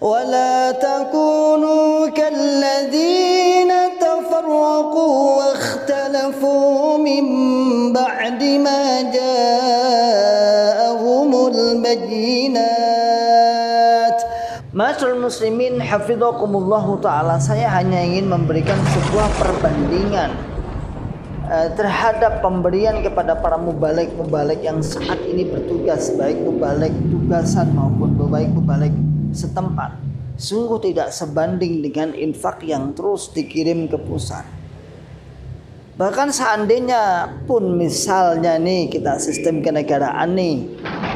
ولا تكونوا كالذين تفرقوا واختلفوا من بعد ما جاءهم البينات. Ma'asyiral muslimin hafizakumullahu ta'ala, saya hanya ingin memberikan sebuah perbandingan terhadap pemberian kepada para mubalik yang saat ini bertugas, baik mubalik tugasan maupun baik mubalik setempat. Sungguh tidak sebanding dengan infak yang terus dikirim ke pusat. Bahkan seandainya pun misalnya nih kita sistem kenegaraan nih,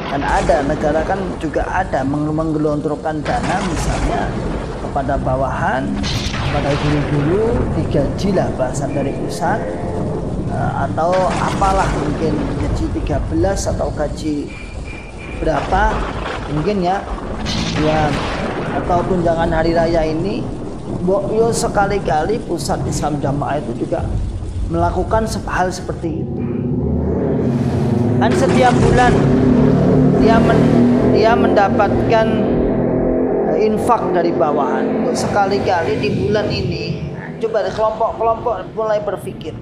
kan ada negara kan juga ada menggelontorkan dana misalnya kepada bawahan, kepada guru-guru, digaji lah bahasa dari pusat, atau apalah, mungkin gaji 13 atau gaji berapa mungkin ya, atau tunjangan hari raya ini. Yo sekali-kali pusat Islam Jamaah itu juga melakukan hal seperti itu. Kan setiap bulan dia mendapatkan infak dari bawahan. Sekali-kali di bulan ini, coba kelompok-kelompok mulai berpikir,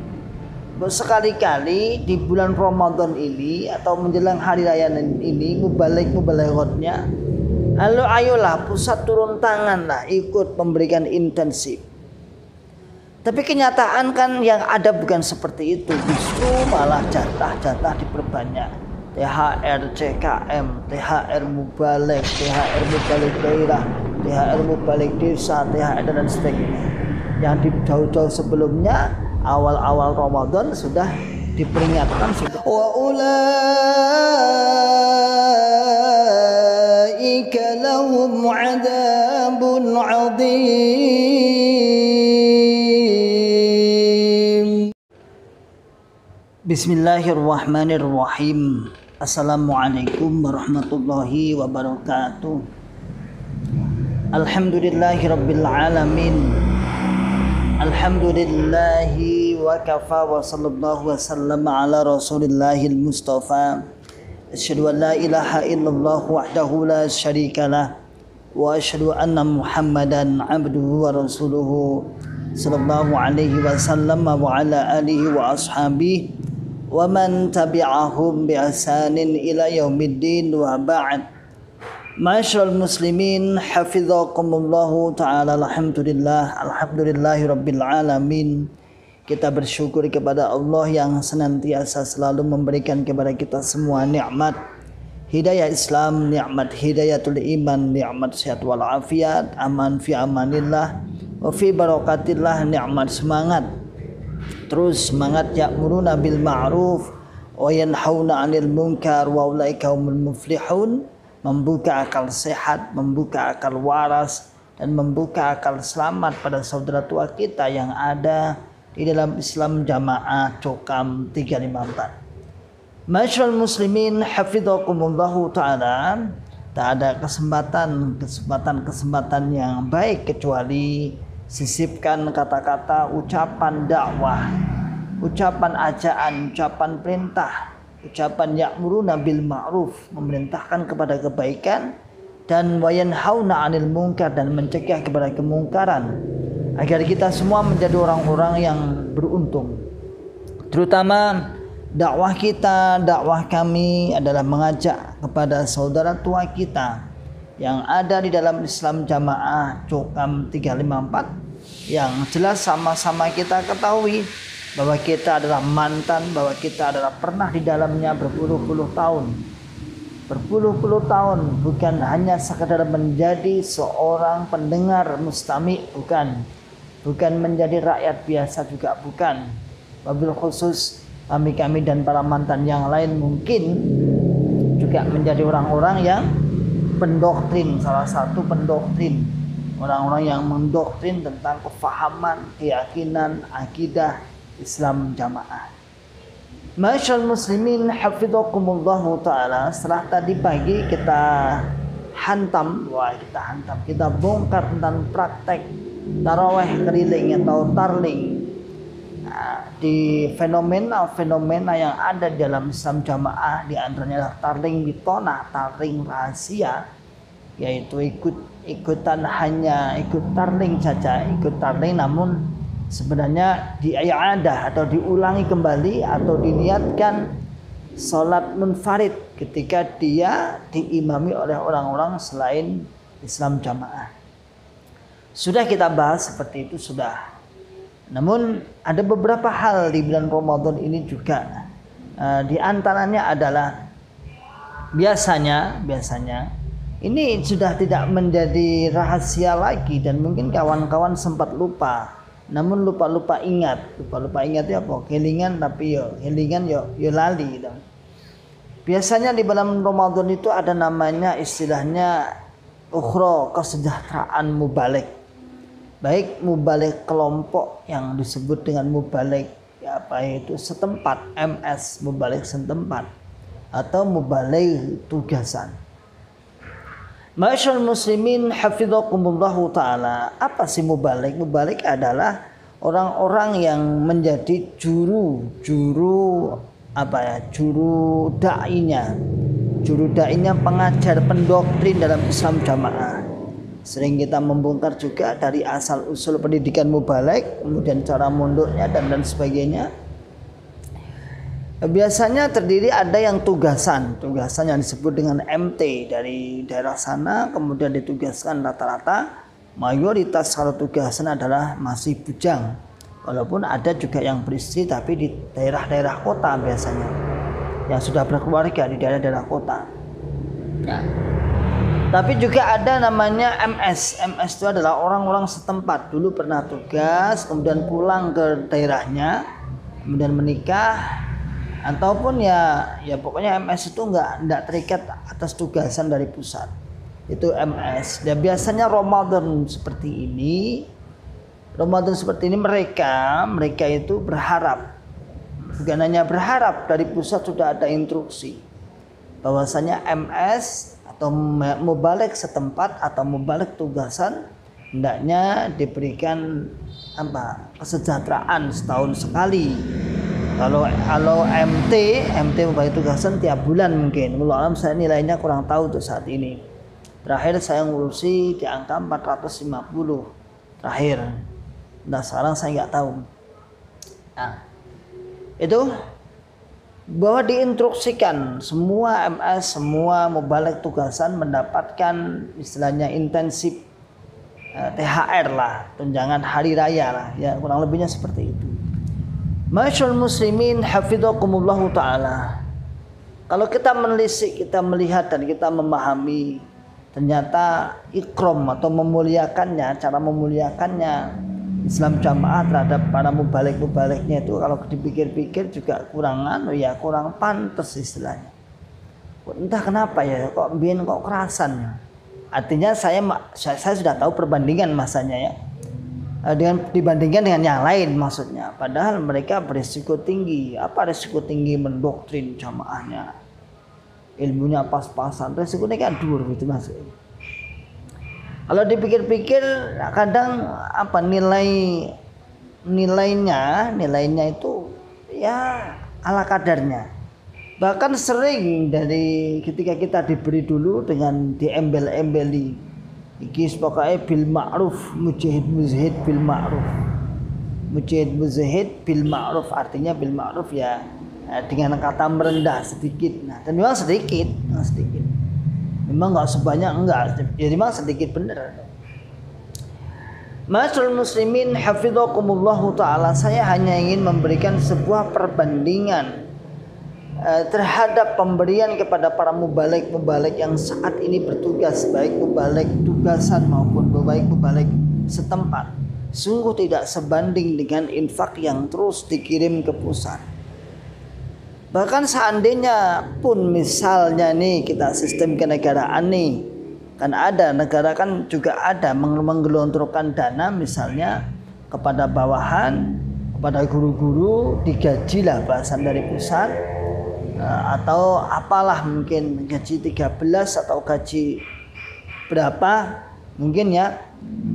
sekali-kali di bulan Ramadan ini atau menjelang hari raya ini, mubalaghotnya, lalu ayolah pusat turun tangan lah, ikut memberikan intensif. Tapi kenyataan kan yang ada bukan seperti itu, justru malah jatah-jatah diperbanyak. THR CKM, THR mubalik, THR mubalik daerah, THR mubalik desa, THR dan sebagainya. Yang di jauh-jauh sebelumnya, awal-awal Ramadan sudah diperingatkan sudah. Wa ulaika lahum 'adzabun 'adzim. Bismillahirrahmanirrahim. Assalamualaikum warahmatullahi wabarakatuh. Alhamdulillahirabbil alamin. Alhamdulillahi wa kafa wa sallallahu wa sallama ala rasulillahil mustafa. Asyhadu an la ilaha illallah wahdahu la syarikalah wa asyhadu anna muhammadan abduhu wa rasuluhu sallallahu alaihi wasallam wa ala alihi wa ashabihi wa man tabi'ahum bi ihsanin ila yaumiddin wa ba'd. Ma'asyiral muslimin hafizakumullahu ta'ala. Alhamdulillahi rabbil alamin. Kita bersyukur kepada Allah yang senantiasa selalu memberikan kepada kita semua nikmat hidayah Islam, nikmat hidayatul iman, nikmat sehat wal afiat, aman fi amanillah wa fi barakatillah, nikmat semangat. Terus semangat ya'muruna bil ma'ruf wa yanhauna 'anil munkar wa ulaika humul muflihun. Membuka akal sehat, membuka akal waras, dan membuka akal selamat pada saudara tua kita yang ada di dalam Islam Jamaah Cokam 354. Ma'asyiral muslimin hafizakumullahu ta'ala. Tak ada kesempatan yang baik kecuali sisipkan kata-kata ucapan dakwah, ucapan ajaan, ucapan perintah, ucapan ya'muruna bil ma'ruf, memerintahkan kepada kebaikan, dan wayanhauna 'anil munkar, dan mencegah kepada kemungkaran, agar kita semua menjadi orang-orang yang beruntung. Terutama dakwah kami adalah mengajak kepada saudara tua kita yang ada di dalam Islam Jamaah Cokam 354, yang jelas sama-sama kita ketahui bahwa kita adalah mantan, bahwa kita adalah pernah di dalamnya berpuluh-puluh tahun, bukan hanya sekadar menjadi seorang pendengar mustami, bukan menjadi rakyat biasa juga, bukan. Wabil khusus kami dan para mantan yang lain mungkin juga menjadi orang-orang yang pendoktrin, salah satu pendoktrin, orang-orang yang mendoktrin tentang kefahaman, keyakinan, akidah Islam Jamaah. Ma'asyiral muslimin hafizakumullahu ta'ala. Setelah tadi pagi kita kita bongkar tentang praktek tarawih keliling atau tarling, di fenomena yang ada di dalam Islam Jamaah, di antaranya tarling bitonah, tarling rahasia, yaitu ikutan hanya ikut tarling saja, ikut tarling namun sebenarnya diiadah atau diulangi kembali atau diniatkan salat munfarid ketika dia diimami oleh orang-orang selain Islam jamaah. Sudah kita bahas seperti itu sudah. Namun ada beberapa hal di bulan Ramadan ini juga. Di antaranya adalah biasanya ini sudah tidak menjadi rahasia lagi dan mungkin kawan-kawan sempat lupa. Namun lupa ingat ya apa? Kelingan tapi kelingan lali gitu. Biasanya di bulan Ramadan itu ada namanya istilahnya ukhra, kesejahteraan mubalik. Baik mubalik kelompok yang disebut dengan mubalik itu setempat, MS mubalik setempat, atau mubalik tugasan. Ma'asyiral muslimin hafizakumullahu taala. Apa sih mubalik? Mubalik adalah orang-orang yang menjadi juru da'inya pengajar pendoktrin dalam Islam jamaah. Sering kita membongkar juga dari asal usul pendidikan mubalik, kemudian cara mondoknya dan sebagainya. Biasanya terdiri ada yang tugasan yang disebut dengan MT dari daerah sana, kemudian ditugaskan rata-rata mayoritas kalau tugasan adalah masih bujang. Walaupun ada juga yang beristri tapi di daerah-daerah kota biasanya, yang sudah berkeluarga di daerah-daerah kota. Ya. Tapi juga ada namanya MS. MS itu adalah orang-orang setempat. Dulu pernah tugas, kemudian pulang ke daerahnya, kemudian menikah, ataupun ya pokoknya MS itu enggak terikat atas tugasan dari pusat. Itu MS. Dan biasanya Ramadan seperti ini mereka itu berharap, bukan hanya berharap, dari pusat sudah ada instruksi bahwasanya MS atau mubalik setempat atau mubalik tugasan hendaknya diberikan kesejahteraan setahun sekali. Kalau MT mubalik tugasan tiap bulan mungkin. Wallahu alam, saya nilainya kurang tahu untuk saat ini. Terakhir saya ngurusi di angka 450 terakhir. Nah sekarang saya nggak tahu. Nah, itu bahwa diinstruksikan semua MS, semua mubalik tugasan mendapatkan istilahnya intensif THR lah, tunjangan hari raya lah, ya kurang lebihnya seperti itu. Ma'asyiral muslimin hafizakumullahu taala. Kalau kita menelisik, kita melihat dan kita memahami, ternyata ikram atau memuliakannya, cara memuliakannya Islam jamaah terhadap para mubalik-mubaliknya itu kalau dipikir-pikir juga kurang pantas istilahnya. Entah kenapa ya, kok kerasan. Artinya saya sudah tahu perbandingan masanya ya. Dibandingkan dengan yang lain maksudnya. Padahal mereka berisiko tinggi. Apa risiko tinggi? Mendoktrin jamaahnya. Ilmunya pas-pasan. Risikonya kan dur gitu maksudnya. Kalau dipikir-pikir kadang nilainya itu ya ala kadarnya. Bahkan sering dari ketika kita diberi dulu dengan diembel-embeli, iki pokoknya bil ma'ruf, mujahid muzahid bil ma'ruf. Mujahid muzahid bil ma'ruf, artinya bil ma'ruf ya dengan kata merendah sedikit. Nah, dan memang sedikit. Memang enggak sebanyak jadi memang sedikit benar. Ma'asyiral muslimin hafizakumullahu taala, saya hanya ingin memberikan sebuah perbandingan terhadap pemberian kepada para mubalik yang saat ini bertugas, baik mubalik tugasan maupun baik mubalik setempat. Sungguh tidak sebanding dengan infak yang terus dikirim ke pusat. Bahkan seandainya pun misalnya nih kita sistem kenegaraan nih, kan ada negara kan juga ada menggelontorkan dana misalnya kepada bawahan, kepada guru-guru, digajilah bahasan dari pusat, atau apalah mungkin gaji 13 atau gaji berapa mungkin ya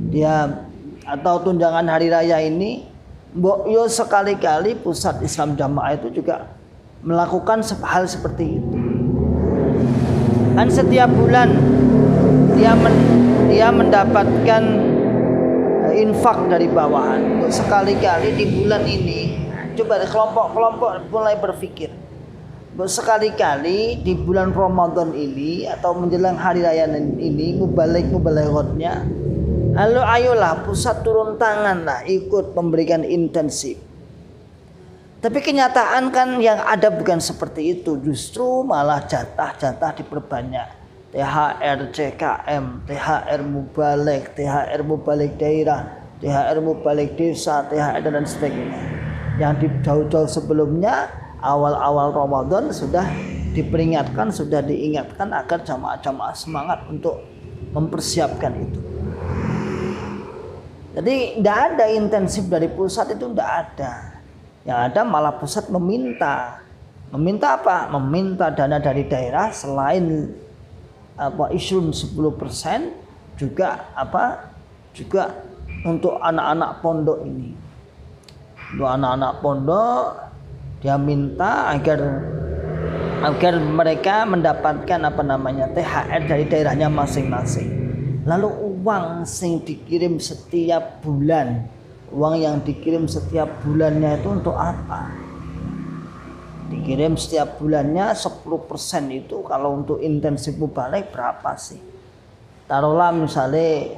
dia, atau tunjangan hari raya ini mbok yo sekali-kali pusat Islam jamaah itu juga melakukan hal seperti itu. Kan setiap bulan dia mendapatkan infak dari bawahan. Sekali-kali di bulan ini, coba kelompok-kelompok mulai berpikir, sekali-kali di bulan Ramadan ini atau menjelang hari raya ini mubalighatnya, lalu ayolah pusat turun tangan lah, ikut memberikan intensif. Tapi kenyataan kan yang ada bukan seperti itu, justru malah jatah-jatah diperbanyak. THR CKM, THR Mubalik, THR Mubalik daerah, THR Mubalik desa, THR dan sebagainya. Yang di jauh-jauh sebelumnya, awal-awal Ramadan sudah diperingatkan, sudah diingatkan agar jamaah-jamaah semangat untuk mempersiapkan itu. Jadi tidak ada intensif dari pusat, itu tidak ada. Yang ada malah pusat meminta apa? Meminta dana dari daerah selain isrun 10% juga juga untuk anak-anak pondok ini. Untuk anak-anak pondok dia minta agar mereka mendapatkan THR dari daerahnya masing-masing. Lalu uang yang dikirim setiap bulan, uang yang dikirim setiap bulannya itu untuk apa? Dikirim setiap bulannya 10% itu kalau untuk intensif mubalik berapa sih? Taruhlah misalnya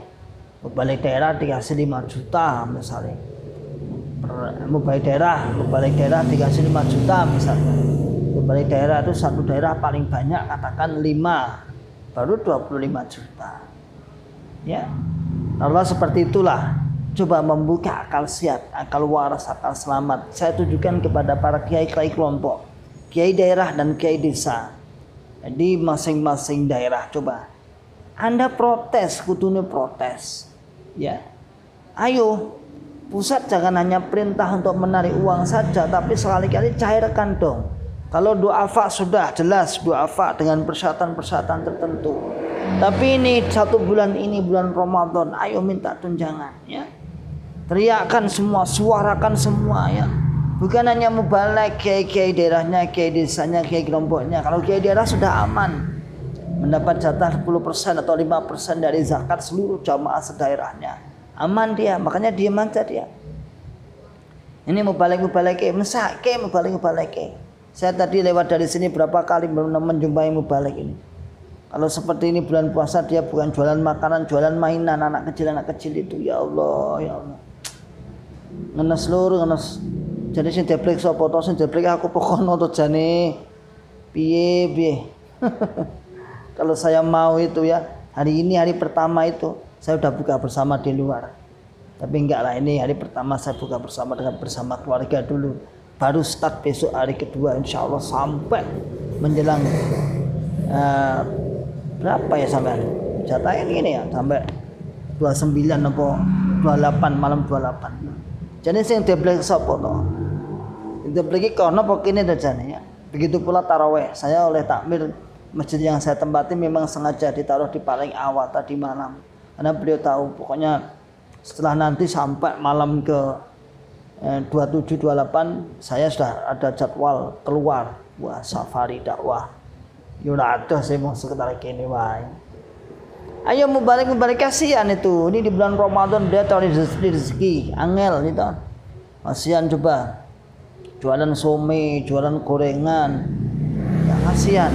mubalik daerah dikasih 5 juta misalnya. Mubalik daerah dikasih 5 juta misalnya. Mubalik daerah itu satu daerah paling banyak katakan 5, baru 25 juta. Ya. Taruhlah seperti itulah. Coba membuka akal sehat, akal waras, akal selamat. Saya tujukan kepada para kiai-kiai kelompok, kiai daerah dan kiai desa. Jadi masing-masing daerah coba. Anda protes, kudune protes. Ya. Ayo, pusat jangan hanya perintah untuk menarik uang saja, tapi sekali-kali cairkan dong. Kalau du'afa sudah jelas du'afa dengan persyaratan-persyaratan tertentu. Tapi ini satu bulan ini bulan Ramadan, ayo minta tunjangan ya. Teriakkan semua, suarakan semua ya. Bukan hanya mubalik kiai-kiai daerahnya, kiai desanya, kiai kelompoknya. Kalau kiai daerah sudah aman, mendapat jatah 10% atau 5% dari zakat seluruh jamaah sedaerahnya. Aman dia, makanya diam aja dia. Ini mubalik mesake mubalik. Saya tadi lewat dari sini berapa kali menjumpai mubalik ini. Kalau seperti ini bulan puasa dia bukan jualan makanan, jualan mainan anak kecil itu. Ya Allah, ya Allah. Ngenes lur, ngenes. Jadi sing deplek sapa to, sing deplek aku pokono to jane. Piye. Kalau saya mau itu ya, hari ini hari pertama itu saya udah buka bersama di luar. Tapi enggak lah, ini hari pertama saya buka bersama keluarga dulu. Baru start besok hari kedua insya Allah sampai menjelang berapa ya sampai jatah ini ya sampai 29 atau 28 malam 28. Jadi sing deblek sapa to? Deblek kono apa kene jane ya. Begitu pula tarawih. Saya oleh takmir masjid yang saya tempati memang sengaja ditaruh di paling awal tadi malam. Karena beliau tahu pokoknya setelah nanti sampai malam ke 27 28 saya sudah ada jadwal keluar buat safari dakwah. Yo ada saya mau sekitar kene wae. Ayo mubalik kasihan itu. Ini di bulan Ramadan dia tahu rezeki angel gitu. Kasihan coba. Jualan some, jualan gorengan. Ya kasihan.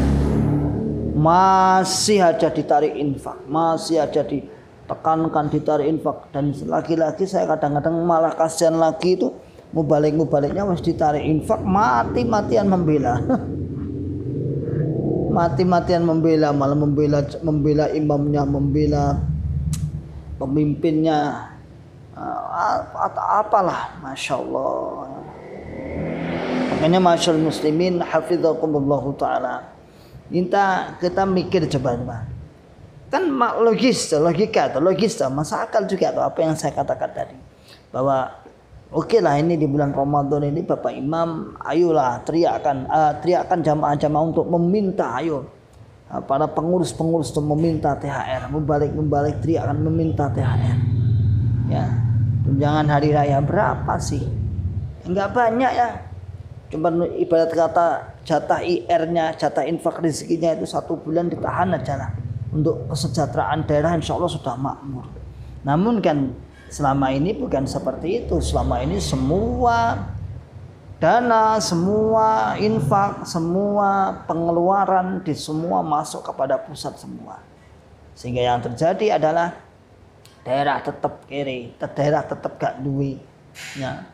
Masih aja ditarik infak, masih aja ditekankan ditarik infak dan lagi-lagi saya kadang-kadang malah kasihan lagi itu mubaliknya harus ditarik infak mati-matian membela. Mati-matian membela, malah membela imamnya, membela pemimpinnya, apalah, masya Allah. Makanya masyaallah muslimin hafizakumullahu taala. Kita mikir coba. Kan logika, masa akal juga tuh apa yang saya katakan tadi. Bahwa oke lah ini di bulan Ramadan ini Bapak Imam, ayolah teriakan jamaah-jamaah untuk meminta, ayo para pengurus-pengurus untuk meminta THR, membalik teriakan meminta THR. Ya, tunjangan hari raya berapa sih? Enggak banyak ya. Cuma ibarat kata jatah IR-nya, jatah infak rezekinya itu 1 bulan ditahan aja lah untuk kesejahteraan daerah insya Allah sudah makmur. Namun kan selama ini bukan seperti itu. Selama ini semua dana, semua infak, semua pengeluaran di semua masuk kepada pusat semua. Sehingga yang terjadi adalah daerah tetap kiri, daerah tetap gak duit. Ya.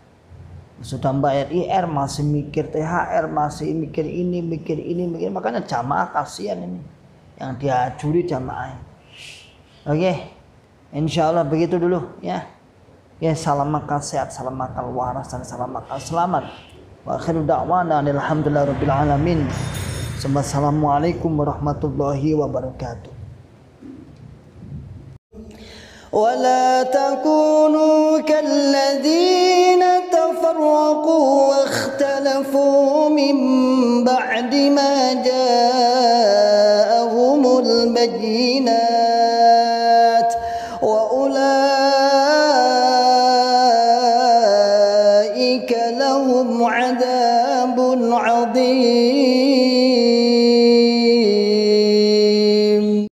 Sudah bayar IR masih mikir THR, masih mikir ini, mikir makanya jamaah kasihan ini yang diajuri jamaah. Oke, insya Allah begitu dulu ya. Ya, salam makan sehat, salam makan waras, dan salam makan selamat. Wa akhiru da'wana alhamdulillahirabbil alamin. Assalamualaikum warahmatullahi wabarakatuh. ولا تكونوا كالذين تفرقوا واختلفوا من بعد ما جاءهم البينات وأولئك لهم عذاب عظيم.